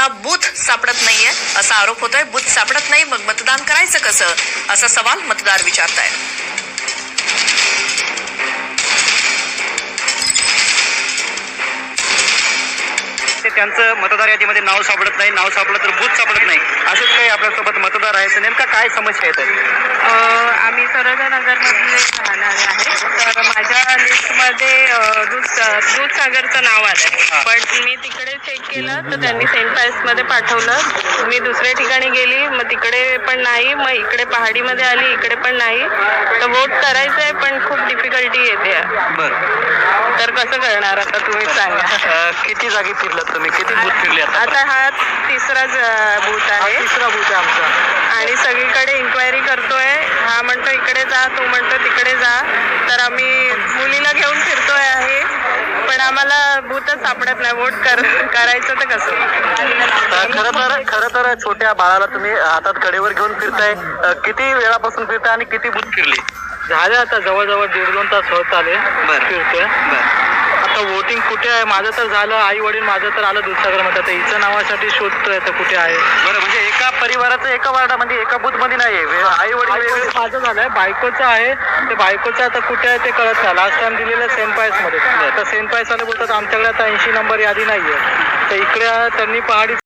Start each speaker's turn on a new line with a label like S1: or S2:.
S1: मतदारांना बूथ सापडत नाहीये असा आरोप होतोय. बूथ सापडत नाही, मग मतदान करायचं कसं, असा सवाल मतदार विचारतायत.
S2: त्यांचं मतदार यादीमध्ये नाव सापडत नाही, नाव सापडलं तर बूथ सापडत नाही, असंच काही आपल्यासोबत मतदार आहेत. नेमका काय समस्या येतात?
S3: आम्ही सरोजनगरमधले राहणारे आहे. तर माझ्या लिस्टमध्ये दूधसागरचं नाव आलंय, पण मी तिकडे चेक केलं तर त्यांनी सेंट पायसमध्ये पाठवलं. मी दुसऱ्या ठिकाणी गेली, मग तिकडे पण नाही, मग इकडे पहाडीमध्ये आली, इकडे पण नाही. तर वोट करायचं आहे पण खूप डिफिकल्टी येते.
S2: बरं,
S3: तर कसं करणार आता तुम्ही सांगा.
S2: किती जागी फिरलात तुम्ही, किती बूथ फिरले?
S3: आता हा तिसरा बूथ आहे.
S2: तिसरा बूथ आहे आमचा.
S3: आणि सगळीकडे इन्क्वायरी करतोय. हा म्हणतो इकडे जा, तो म्हणतो तिकडे जा. तर आम्ही मुलीला घेऊन फिरतोय आहे, पण आम्हाला बूथच सापडत नाही. वोट करायचं तर कसं.
S2: खरं तर छोट्या बाळाला तुम्ही हातात कडेवर घेऊन फिरताय. किती वेळापासून फिरताय आणि किती बूथ फिरले?
S3: झाले आता जवळजवळ 1.5-2 तास होत आले फिरतोय. आता वोटिंग कुठे आहे माझं तर झालं. आई वडील माझं तर आलं दूधसागरमध्ये. आता हिच्या नावासाठी शोधतोय तर कुठे आहे.
S2: बरं, म्हणजे एका परिवाराचं एका वार्डामध्ये एका बूथ मध्ये नाही, आई वडील
S3: माझं झालंय. बायकोचं आहे, ते बायकोचं आता कुठे आहे ते कळत नाही. लास्ट टाइम दिलेलं सेंट पायस मध्ये. तर सेंट पायस वाले बोलतात आमच्याकडे आता 80 नंबर यादी नाहीये. तर इकडे त्यांनी पहाडी